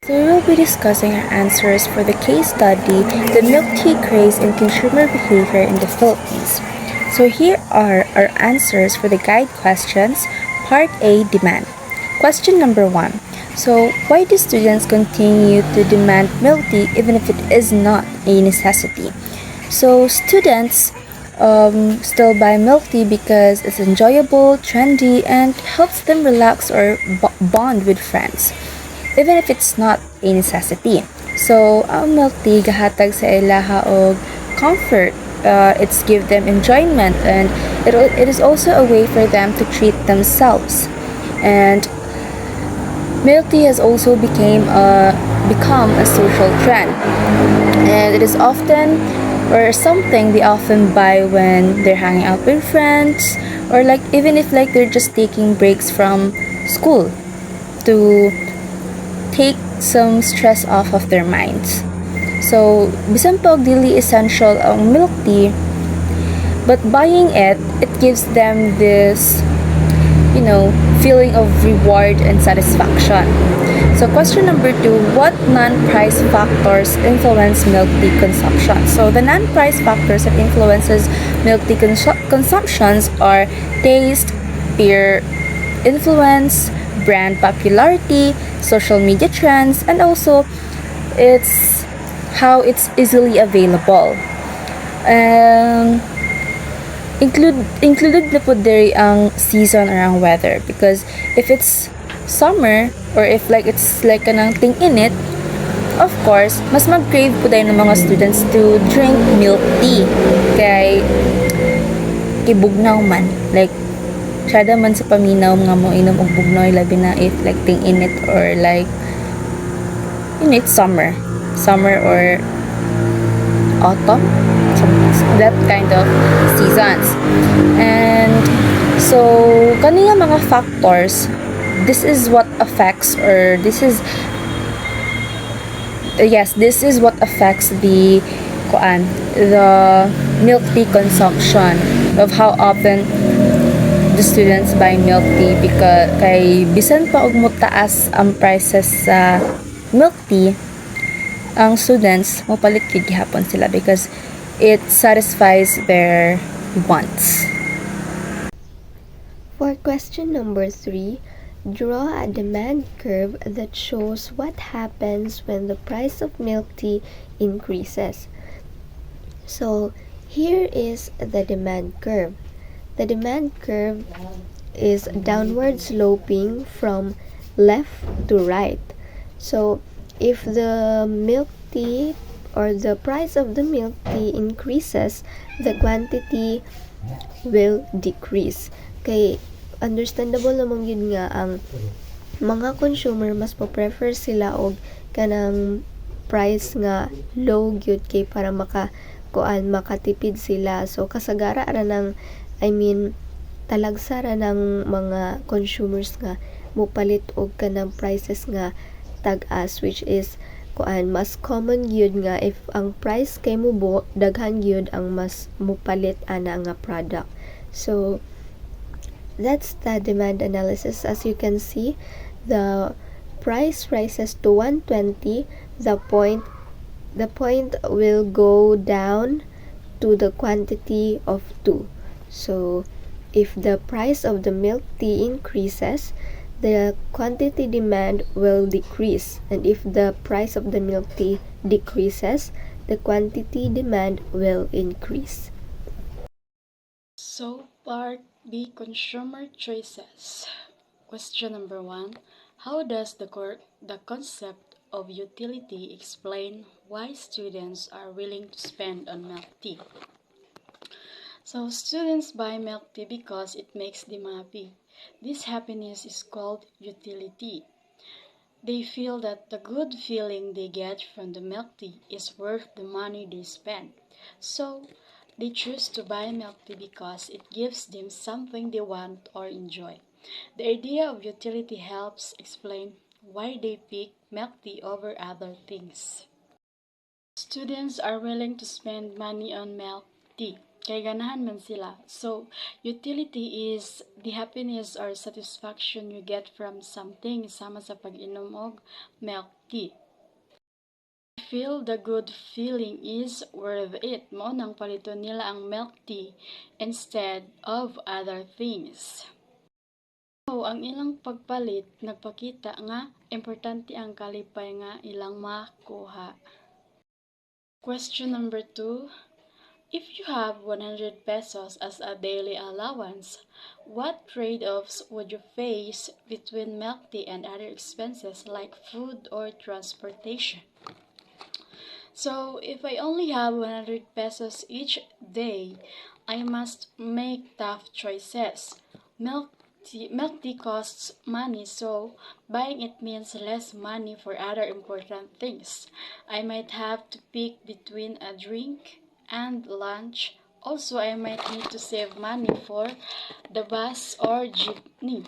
So we will be discussing our answers for the case study, The Milk Tea Craze and Consumer Behavior in the Philippines. So here are our answers for the guide questions. Part A, demand. Question number 1. So why do students continue to demand milk tea even if it is not a necessity? So students still buy milk tea because it's enjoyable, trendy, and helps them relax or bond with friends, even if it's not a necessity. So, ang milk tea gahatag sa ilaha og comfort. It's give them enjoyment, and it is also a way for them to treat themselves. And milk tea has also become a social trend, and it is often or something they often buy when they're hanging out with friends, or like even if like they're just taking breaks from school to take some stress off of their minds. So, bisan pag dili essential ang milk tea, but buying it gives them this, feeling of reward and satisfaction. So, question number 2, what non-price factors influence milk tea consumption? So, the non-price factors that influences milk tea consumptions are taste, peer influence, brand popularity, social media trends, and also it's how it's easily available. Included na po diri ang season or ang weather, because if it's summer or if like it's like kanang ting-init, of course mas mag-crave po tayo ng mga students to drink milk tea kay kibugnaw man, like sada man sa paminaw nga mo inom og bugnoy, labi na if like ting-init or like it's summer or autumn, that kind of seasons. And so kanina mga factors, this is what affects the milk tea consumption, of how often the students buy milk tea, because kay bisan pa og mutaas ang prices sa milk tea, ang students mopalit gyud gihapon sila because it satisfies their wants. For question number 3, draw a demand curve that shows what happens when the price of milk tea increases. So here is the demand curve. The demand curve is downward sloping from left to right. So if the milk tea or the price of the milk tea increases, the quantity will decrease. Kay understandable namang yun nga ang mga consumer mas prefer sila og kanang price nga low gyud kay para makatipid sila. So kasagara ra ng talagsa ra ng mga consumers nga mopalit og kanang prices nga tag-as, which is mas common gyud nga if ang price kay mubo, daghan gyud ang mas mopalit ana nga product. So that's the demand analysis. As you can see, the price rises to 120, the point will go down to the quantity of 2. So if the price of the milk tea increases, the quantity demand will decrease, and if the price of the milk tea decreases, the quantity demand will increase. So part B, consumer choices. Question number 1, how does the concept of utility explain why students are willing to spend on milk tea? So students buy milk tea because it makes them happy. This happiness is called utility. They feel that the good feeling they get from the milk tea is worth the money they spend. So they choose to buy milk tea because it gives them something they want or enjoy. The idea of utility helps explain why they pick milk tea over other things. Students are willing to spend money on milk tea kay ganahan man sila. So, utility is the happiness or satisfaction you get from something, sama sa pag-inom og milk tea. Feel the good feeling is worth it. Mao nang paliton nila ang milk tea instead of other things. So, ang ilang pagpalit nagpakita nga importante ang kalipay nga ilang makuha. Question number 2. If you have 100 pesos as a daily allowance, what trade-offs would you face between milk tea and other expenses like food or transportation? So, if I only have 100 pesos each day, I must make tough choices. Milk tea costs money, so buying it means less money for other important things. I might have to pick between a drink and lunch. Also, I might need to save money for the bus or jeepney.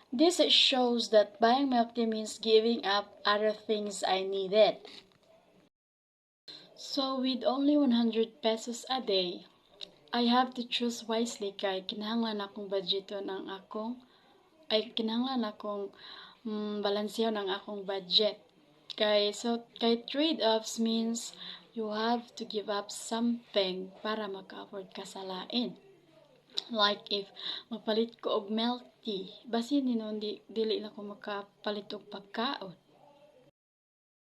This shows that buying milk tea means giving up other things I needed. So, with only 100 pesos a day, I have to choose wisely kay kinahanglan akong budgeton ang akong kinahanglan akong balansehan ang akong budget. Kay trade-offs means you have to give up something para maka-afford ka sa lain. Like if mapalit ko og milk tea, basin ninon dili na ko makapalit og pagkaon.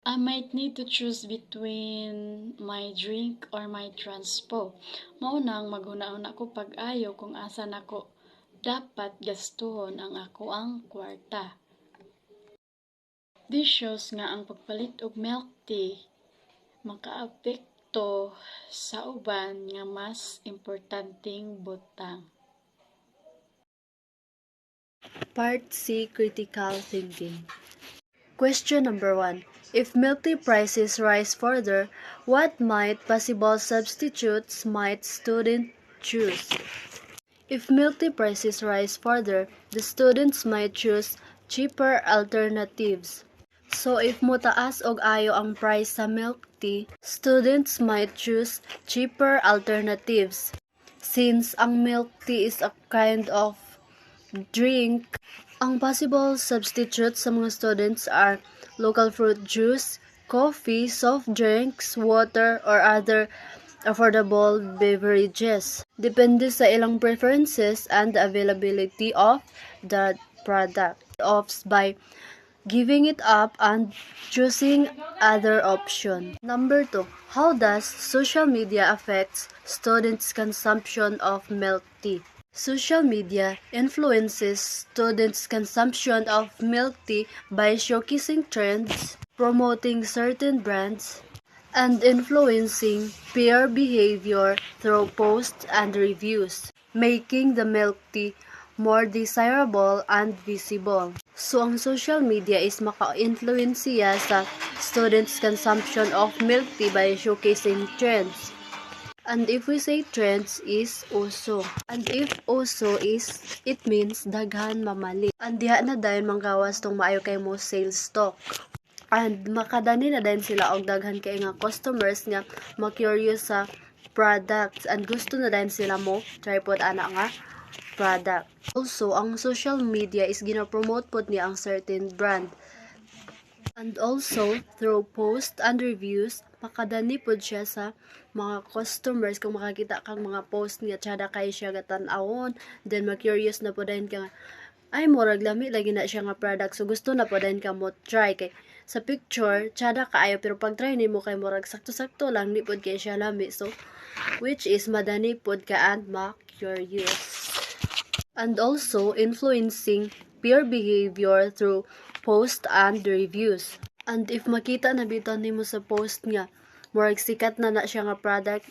I might need to choose between my drink or my transpo. Mao nang maghuna-una ko pag-ayo kung asa nako dapat gastuhon ang ako ang kwarta. This shows nga ang pagpalit og milk tea makaapekto sa uban nga mas importanteng butang. Part C, Critical Thinking. Question number 1. If milk tea prices rise further, what possible substitutes might students choose? If milk tea prices rise further, the students might choose cheaper alternatives. So if motaas og ayo ang price sa milk tea, students might choose cheaper alternatives. Since ang milk tea is a kind of drink, ang possible substitutes sa mga students are local fruit juice, coffee, soft drinks, water, or other affordable beverages. Depende sa ilang preferences and the availability of the product. Offs by giving it up and choosing other option. Number 2. How does social media affect students' consumption of milk tea? Social media influences students' consumption of milk tea by showcasing trends, promoting certain brands, and influencing peer behavior through posts and reviews, making the milk tea more desirable and visible. So, ang social media is maka-influensya sa students' consumption of milk tea by showcasing trends. And if we say trends is uso. And if uso is, it means daghan mamali. And diha na dayon manggawas tong maayo kay mo sales stock. And makadani na din sila og daghan kay nga customers nga ma-curious sa products and gusto na din sila mo try pod ana nga product. Also, ang social media is gina-promote pod niya ang certain brand. And also, through post and reviews, makadani pod siya sa mga customers kung makakita kang mga post niya tsada kay siya gatan-awon, then ma-curious na po din ka ay murag lami lagi na siya nga product, so gusto na po din ka mo try kay sa picture tsada kaayo pero pag try nimo kay murag sakto-sakto lang ni pod kay siya lami, so which is madani pod ka and ma-curious. And also influencing peer behavior through post and reviews. And if makita na bitaw nimo sa post nga murag sikat na siya nga product,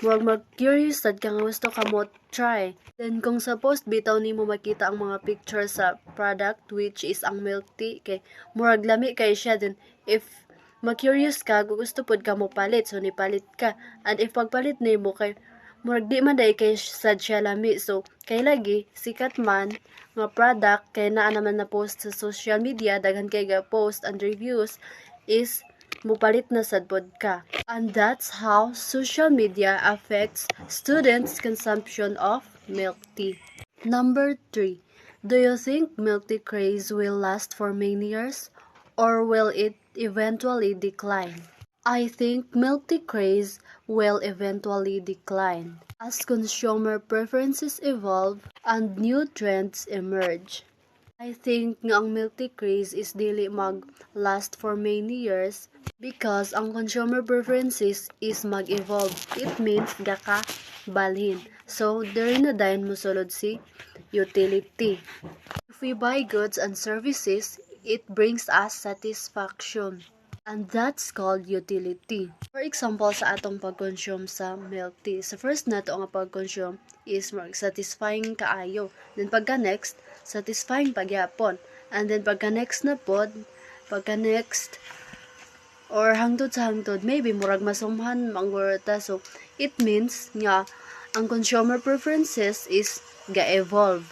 murag mag-curious sad ka nga gusto ka mo try. Then kung sa post bitaw nimo makita ang mga picture sa product which is ang milk tea kay murag lami kay siya, then if ma-curious ka gusto pod ka mo palit, so ni palit ka. And if pagpalit nimo kay murag di man day kay sad siya lami, so kay lagi sikat man nga product kay naa naman na post sa social media, daghan kay ga post and reviews is mupalit na sad pod ka. And that's how social media affects students' consumption of milk tea. Number 3. Do you think milk tea craze will last for many years, or will it eventually decline? I think milk tea craze will eventually decline as consumer preferences evolve and new trends emerge. I think nga ang milk tea craze is dili mag-last for many years because ang consumer preferences is mag-evolve. It means gaka balhin. So, diri na dayon mosulod si utility. If we buy goods and services, it brings us satisfaction. And that's called utility. For example, sa atong pag-consume sa milk tea, sa first na to nga pag-consume is more satisfying kaayo. Then pagka-next, satisfying pagyapon. And then pagka-next na pod, pagka-next, or hangtod sa hangtod, maybe murag masumhan manggurta. So, it means nga, ang consumer preferences is ga-evolve.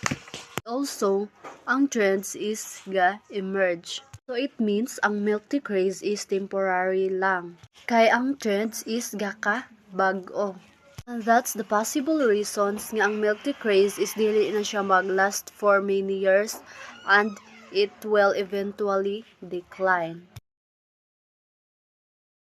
Also, ang trends is ga-emerge. So, it means ang milk tea craze is temporary lang. Kay ang trends is gaka bag-o. And that's the possible reasons nga ang milk tea craze is dili na siya mag-last for many years and it will eventually decline.